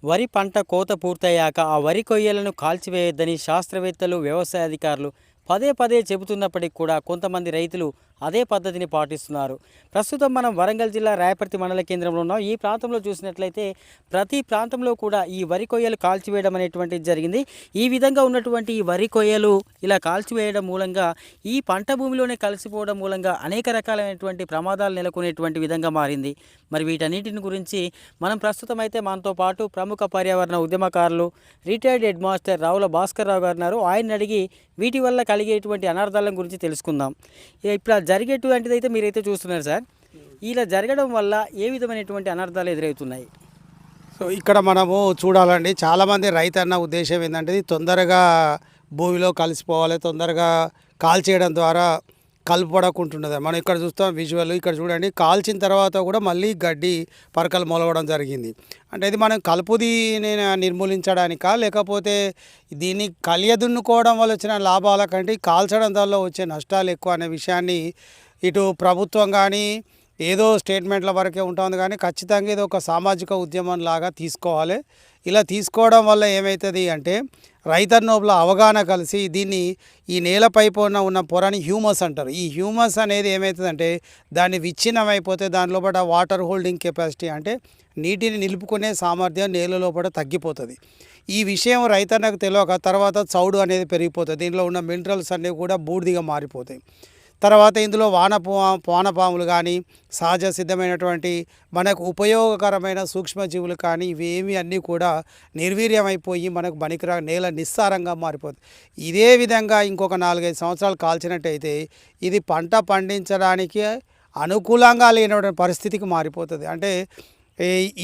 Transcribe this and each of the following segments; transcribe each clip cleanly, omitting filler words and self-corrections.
వరి పంట కోత పూర్తయ్యాక ఆ వరి కొయ్యలను కాల్చివేయొద్దని శాస్త్రవేత్తలు, వ్యవసాయ అధికారులు పదే పదే చెబుతున్నప్పటికీ కూడా కొంతమంది రైతులు అదే పద్ధతిని పాటిస్తున్నారు. ప్రస్తుతం మనం వరంగల్ జిల్లా రాయపర్తి మండల కేంద్రంలో ఉన్నాం. ఈ ప్రాంతంలో చూసినట్లయితే ప్రతి ప్రాంతంలో కూడా ఈ వరి కొయ్యలు కాల్చివేయడం అనేటువంటిది జరిగింది. ఈ విధంగా ఉన్నటువంటి ఈ వరి కొయ్యలు ఇలా కాల్చివేయడం మూలంగా ఈ పంట భూమిలోనే కలిసిపోవడం మూలంగా అనేక రకాలైనటువంటి ప్రమాదాలు నెలకొనేటువంటి విధంగా మారింది. మరి వీటన్నిటిని గురించి మనం ప్రస్తుతం అయితే మనతో పాటు ప్రముఖ పర్యావరణ ఉద్యమకారులు, retired head master Ravula Bhaskar Rao గారు ఉన్నారు. ఆయన్ని అడిగి వీటి వల్ల కలిగేటువంటి అనర్థాల గురించి తెలుసుకుందాం. ఇప్పుడు జరిగేటువంటిది అయితే మీరైతే చూస్తున్నారు సార్. ఇలా జరగడం వల్ల ఏ విధమైనటువంటి అనర్థాలు ఎదురవుతున్నాయి? సో ఇక్కడ మనము చూడాలండి, చాలామంది రైతన్న ఉద్దేశం ఏంటంటే ఇది తొందరగా భూమిలో కలిసిపోవాలి, తొందరగా కాల్చేయడం ద్వారా కలుపడకుంటున్నది. మనం ఇక్కడ చూస్తాం విజువల్, ఇక్కడ చూడండి కాల్చిన తర్వాత కూడా మళ్ళీ గడ్డి పరకలు మొలవడం జరిగింది. అంటే ఇది మనం కలుపుది నిర్మూలించడానికా, లేకపోతే దీన్ని కలియదున్నుకోవడం వల్ల వచ్చిన లాభాల కంటే కాల్చడం వల్ల వచ్చే నష్టాలు ఎక్కువ అనే విషయాన్ని ఇటు ప్రభుత్వం కానీ ఏదో స్టేట్మెంట్ల వరకే ఉంటుంది, కానీ ఖచ్చితంగా ఇది ఒక సామాజిక ఉద్యమం లాగా తీసుకోవాలి. ఇలా తీసుకోవడం వల్ల ఏమవుతుంది అంటే రైతన్నోపుల అవగాహన కలిసి దీన్ని ఈ నేలపై ఉన్న పొరని హ్యూమస్ అంటారు. ఈ హ్యూమస్ అనేది ఏమవుతుందంటే దాన్ని విచ్ఛిన్నం అయిపోతే దాని లోపల వాటర్ హోల్డింగ్ కెపాసిటీ అంటే నీటిని నిలుపుకునే సామర్థ్యం నేల లోపల తగ్గిపోతుంది. ఈ విషయం రైతన్నకు తెలియక తర్వాత చౌడు అనేది పెరిగిపోతుంది. దీనిలో ఉన్న మినరల్స్ అనేవి కూడా బూడిదిగా మారిపోతాయి. తర్వాత ఇందులో వానపాములు కానీ సహజ సిద్ధమైనటువంటి మనకు ఉపయోగకరమైన సూక్ష్మజీవులు కానీ ఇవేమి అన్నీ కూడా నిర్వీర్యమైపోయి మనకు పనికిరా నేల నిస్సారంగా మారిపోతుంది. ఇదే విధంగా ఇంకొక 4-5 సంవత్సరాలు కాల్చినట్టయితే ఇది పంట పండించడానికి అనుకూలంగా లేనటువంటి పరిస్థితికి మారిపోతుంది. అంటే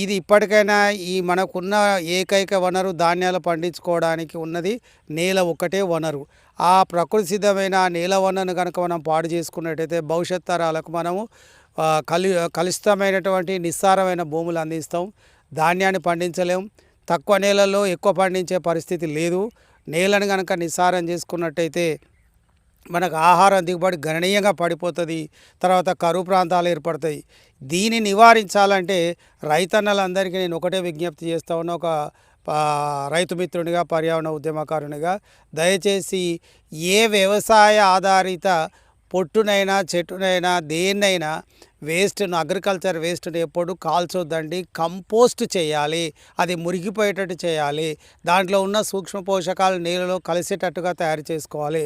ఇది ఇప్పటికైనా ఈ మనకున్న ఏకైక వనరు ధాన్యాలు పండించుకోవడానికి ఉన్నది నేల ఒక్కటే వనరు. ఆ ప్రకృతి సిద్ధమైన నేల వనరును కనుక మనం పాడు చేసుకున్నట్టయితే భవిష్యత్ తరాలకు మనము కలుషితమైనటువంటి నిస్సారమైన భూములు అందిస్తాం. ధాన్యాన్ని పండించలేం. తక్కువ నేలల్లో ఎక్కువ పండించే పరిస్థితి లేదు. నేలను కనుక నిస్సారం చేసుకున్నట్టయితే మనకు ఆహారం దిగుబడి గణనీయంగా పడిపోతుంది. తర్వాత కరువు ప్రాంతాలు ఏర్పడతాయి. దీన్ని నివారించాలంటే రైతన్నలందరికీ నేను ఒకటే విజ్ఞప్తి చేస్తా ఉన్నా, ఒక రైతు మిత్రునిగా, పర్యావరణ ఉద్యమకారునిగా, దయచేసి ఏ వ్యవసాయ ఆధారిత పొట్టునైనా చెట్టునైనా దేన్నైనా వేస్ట్ను, అగ్రికల్చర్ వేస్ట్ను ఎప్పుడు కాల్చొద్దండి. కంపోస్ట్ చేయాలి, అది మురిగిపోయేటట్టు చేయాలి. దాంట్లో ఉన్న సూక్ష్మ పోషకాలు నేలలో కలిసేటట్టుగా తయారు చేసుకోవాలి.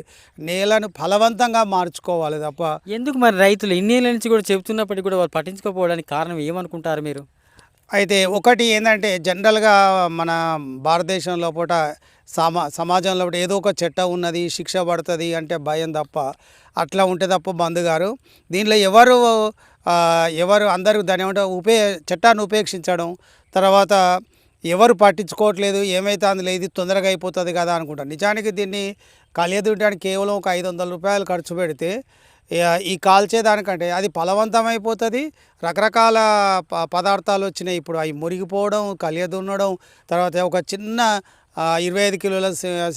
నేలను ఫలవంతంగా మార్చుకోవాలి తప్ప. ఎందుకు మరి రైతులు ఇన్నేళ్ళ నుంచి కూడా చెబుతున్నప్పటికీ కూడా వాళ్ళు పట్టించుకోకపోవడానికి కారణం ఏమనుకుంటారు మీరు? అయితే ఒకటి ఏంటంటే జనరల్గా మన భారతదేశం లోపల సమాజంలో ఏదో ఒక చట్టం ఉన్నది, శిక్ష పడుతుంది అంటే భయం తప్ప, అట్లా ఉంటే తప్ప బంధు గారు దీనిలో ఎవరు అందరూ దాని ఏమంటే చట్టాన్ని ఉపేక్షించడం, తర్వాత ఎవరు పట్టించుకోవట్లేదు, ఏమైతే అందులో ఇది తొందరగా అయిపోతుంది కదా అనుకుంటారు. నిజానికి దీన్ని కలియదుండడానికి కేవలం ఒక 500 రూపాయలు ఖర్చు పెడితే ఈ కాల్చేదానికంటే అది ఫలవంతమైపోతుంది. రకరకాల పదార్థాలు వచ్చినాయి ఇప్పుడు, అవి మురిగిపోవడం, కలియదున్నడం, తర్వాత ఒక చిన్న 25 కిలోల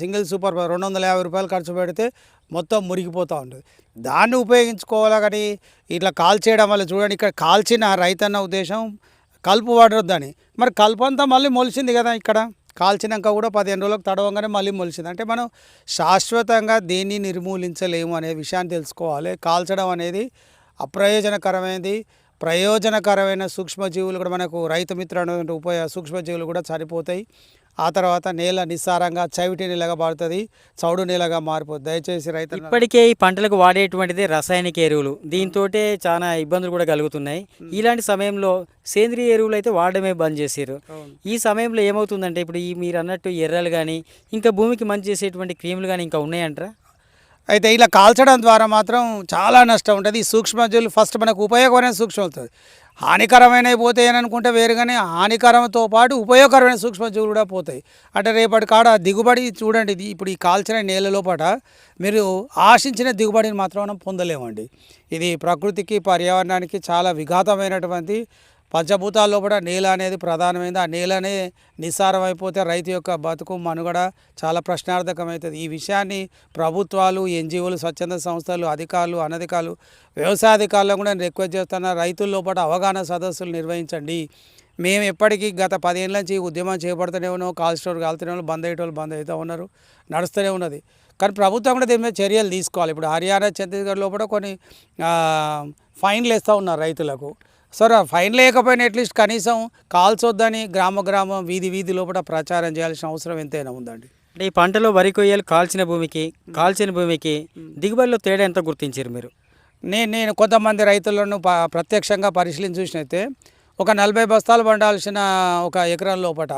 సింగిల్ సూపర్ 250 రూపాయలు ఖర్చు పెడితే మొత్తం మురిగిపోతూ ఉంటుంది. దాన్ని ఉపయోగించుకోవాలి. కానీ ఇట్లా కాల్చేయడం వల్ల చూడండి, ఇక్కడ కాల్చిన రైతన్న ఉద్దేశం కలుపు పడొద్దని. మరి కలుపు అంతా మళ్ళీ మొలిచింది కదా, ఇక్కడ కాల్చినాక కూడా 15 రోజులకు తడవంగానే మళ్ళీ మొలిచింది. అంటే మనం శాశ్వతంగా దేన్ని నిర్మూలించలేము అనే విషయాన్ని తెలుసుకోవాలి. కాల్చడం అనేది అప్రయోజనకరమైనది. ప్రయోజనకరమైన సూక్ష్మజీవులు కూడా మనకు రైతు మిత్రుడు సూక్ష్మజీవులు కూడా చనిపోతాయి. ఆ తర్వాత నేల నిస్సారంగా చవిటి నేలగా మారుతుంది, చౌడు నేలగా మారిపోతుంది. దయచేసి రైతు ఇప్పటికే ఈ పంటలకు వాడేటువంటిది రసాయనిక ఎరువులు, దీంతో చాలా ఇబ్బందులు కూడా కలుగుతున్నాయి. ఇలాంటి సమయంలో సేంద్రియ ఎరువులు అయితే వాడడమే బంద్ చేశారు. ఈ సమయంలో ఏమవుతుందంటే ఇప్పుడు మీరు అన్నట్టు ఎర్రలు కానీ ఇంకా భూమికి మంచి చేసేటువంటి క్రీములు కానీ ఇంకా ఉన్నాయంటారా? అయితే ఇలా కాల్చడం ద్వారా మాత్రం చాలా నష్టం ఉంటుంది. ఈ సూక్ష్మజీవులు ఫస్ట్ మనకు ఉపయోగకరమైన సూక్ష్మం అవుతుంది. హానికరమైనవి పోతాయి అని అనుకుంటే వేరుగానే హానికరంతో పాటు ఉపయోగకరమైన సూక్ష్మజీవులు కూడా పోతాయి. అంటే రేపటి కాడ దిగుబడి చూడండి, ఇది ఇప్పుడు ఈ కాల్చిన నేల లోపల మీరు ఆశించిన దిగుబడిని మాత్రం మనం పొందలేమండి. ఇది ప్రకృతికి, పర్యావరణానికి చాలా విఘాతమైనటువంటి పంచభూతాల్లో కూడా నేల అనేది ప్రధానమైనది. ఆ నేలనే నిస్సారం అయిపోతే రైతు యొక్క బతుకు మనుగడ చాలా ప్రశ్నార్థకమవుతుంది. ఈ విషయాన్ని ప్రభుత్వాలు, ఎన్జిఓలు, స్వచ్ఛంద సంస్థలు, అధికారులు, అనధికారులు, వ్యవసాయ అధికారులను కూడా నేను రిక్వెస్ట్ చేస్తున్నా, రైతుల లోపల అవగాహన సదస్సులు నిర్వహించండి. మేము ఎప్పటికీ గత 10 ఏళ్ళ నుంచి ఈ ఉద్యమం చేపడుతూనే ఉన్నాం. కాల్స్టోర్ కాలుతూనే వాళ్ళు బంద్ అవుతూ ఉన్నారు, నడుస్తూనే ఉన్నది. కానీ ప్రభుత్వం కూడా దీని మీద చర్యలు తీసుకోవాలి. ఇప్పుడు హర్యానా, ఛత్తీస్గఢ్లో కూడా కొన్ని ఫైన్లు వేస్తూ ఉన్నారు రైతులకు. సరే ఫైన్ లేకపోయినా అట్లీస్ట్ కనీసం కాల్చొద్దని గ్రామం వీధి లోపల ప్రచారం చేయాల్సిన అవసరం ఎంతైనా ఉందండి. అంటే ఈ పంటలో వరి కొయ్యలు కాల్చిన భూమికి కాల్చిన భూమికి దిగుబడిలో తేడా ఎంత గుర్తించారు మీరు? నేను కొంతమంది రైతులను ప్రత్యక్షంగా పరిశీలించి చూసినైతే ఒక 40 బస్తాలు పండాల్సిన ఒక ఎకరం లోపల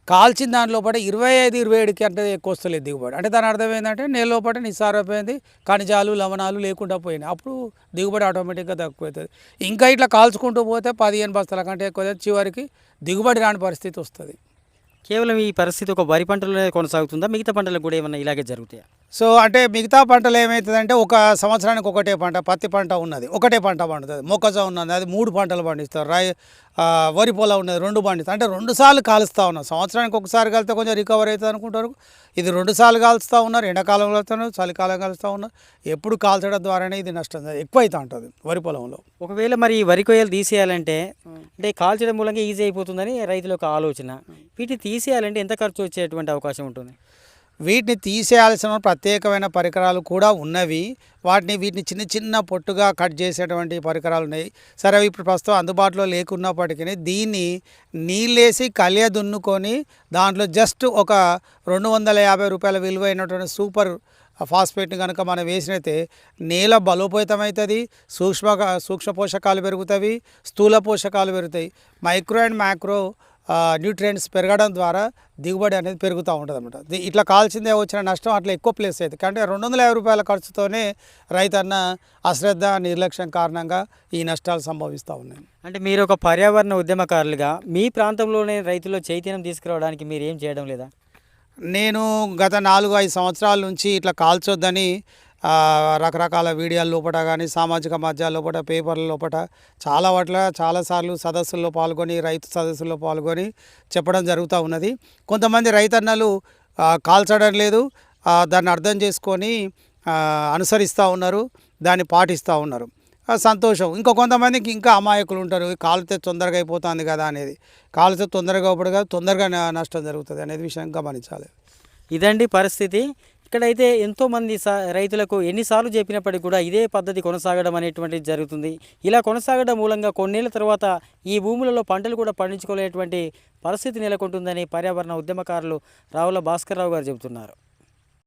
కాల్చిన దాని లోపల 25-27కి అంటే ఎక్కువ వస్తలేదు దిగుబడి. అంటే దాని అర్థం ఏంటంటే నేల లోపల నిస్సారైపోయింది, ఖనిజాలు లవణాలు లేకుండా పోయినాయి. అప్పుడు దిగుబడి ఆటోమేటిక్గా తక్కువ అవుతుంది. ఇంకా ఇట్లా కాల్చుకుంటూ పోతే 15 బస్తాల కంటే ఎక్కువ చివరికి దిగుబడి రాని పరిస్థితి వస్తుంది. కేవలం ఈ పరిస్థితి ఒక వరి పంటలోనే కొనసాగుతుందా? మిగతా పంటలకు కూడా ఏమన్నా ఇలాగే జరుగుతాయా? సో అంటే మిగతా పంటలు ఏమవుతుందంటే ఒక సంవత్సరానికి ఒకటే పంట, పత్తి పంట ఉన్నది ఒకటే పంట పండుతుంది, మొక్కజొన్న ఉన్నది అది 3 పంటలు పండిస్తారు, వరి పొలం ఉన్నది 2 పండిస్తారు. అంటే 2 సార్లు కాలుస్తూ ఉన్నారు. సంవత్సరానికి ఒకసారి కలిస్తే కొంచెం రికవర్ అవుతుంది అనుకుంటారు, ఇది 2 సార్లు కాలుస్తూ ఉన్నారు. ఎండాకాలం కలుస్తున్నారు, చలికాలం కలుస్తూ ఉన్నారు. ఎప్పుడు కాల్చడం ద్వారానే ఇది నష్టం ఎక్కువ అవుతూ ఉంటుంది వరి పొలంలో. ఒకవేళ మరి ఈ వరి కొయ్యలు తీసేయాలంటే అంటే కాల్చడం మూలంగా ఈజీ అయిపోతుందని రైతుల ఒక ఆలోచన. వీటిని తీసేయాలంటే ఎంత ఖర్చు వచ్చేటువంటి అవకాశం ఉంటుంది? వీటిని తీసేయాల్సిన ప్రత్యేకమైన పరికరాలు కూడా ఉన్నవి. వీటిని చిన్న పొట్టుగా కట్ చేసేటువంటి పరికరాలు ఉన్నాయి. సరే అవి ఇప్పుడు ప్రస్తుతం అందుబాటులో లేకున్నప్పటికీ దీన్ని నీళ్ళేసి కలియ దున్నుకొని దాంట్లో జస్ట్ ఒక 250 రూపాయల విలువైనటువంటి సూపర్ ఫాస్ఫేట్ని కనుక మనం వేసినైతే నేల బలోపేతమవుతుంది, సూక్ష్మ పోషకాలు పెరుగుతాయి, స్థూల పోషకాలు పెరుగుతాయి, మైక్రో అండ్ మ్యాక్రో న్యూట్రియంట్స్ పెరగడం ద్వారా దిగుబడి అనేది పెరుగుతూ ఉంటుంది అన్నమాట. ఇట్లా కాల్చిందే వచ్చిన నష్టం అట్లా ఎక్కువ ప్లేస్ అవుతుంది. అంటే 250 రూపాయల ఖర్చుతోనే రైతన్న అశ్రద్ధ నిర్లక్ష్యం కారణంగా ఈ నష్టాలు సంభవిస్తూ ఉన్నాయి. అంటే మీరు ఒక పర్యావరణ ఉద్యమకారులుగా మీ ప్రాంతంలోనే రైతుల్లో చైతన్యం తీసుకురావడానికి మీరు ఏం చేయడం లేదా? నేను గత 4-5 సంవత్సరాల నుంచి ఇట్లా కాల్చొద్దని రకరకాల వీడియోల లోపల కానీ సామాజిక మాధ్యమాల లోపల పేపర్ల లోపల చాలాసార్లు సదస్సుల్లో పాల్గొని రైతు సదస్సుల్లో పాల్గొని చెప్పడం జరుగుతూ ఉన్నది. కొంతమంది రైతన్నలు కాల్చడం లేదు, దాన్ని అర్థం చేసుకొని అనుసరిస్తూ ఉన్నారు, దాన్ని పాటిస్తూ ఉన్నారు. సంతోషం. కొంతమందికి ఇంకా అమాయకులు ఉంటారు, కాలితే తొందరగా అయిపోతుంది కదా అనేది. కాలితే తొందరగా అవ్వడు, తొందరగా నష్టం జరుగుతుంది అనేది విషయం గమనించాలి. ఇదండి పరిస్థితి. ఇక్కడైతే ఎంతోమంది రైతులకు ఎన్నిసార్లు చెప్పినప్పటికీ కూడా ఇదే పద్ధతి కొనసాగడం అనేటువంటిది జరుగుతుంది. ఇలా కొనసాగడం మూలంగా కొన్నేళ్ల తర్వాత ఈ భూములలో పంటలు కూడా పండించుకోలేటువంటి పరిస్థితి నెలకొంటుందని పర్యావరణ ఉద్యమకారులు రావుల భాస్కర్రావు గారు చెబుతున్నారు.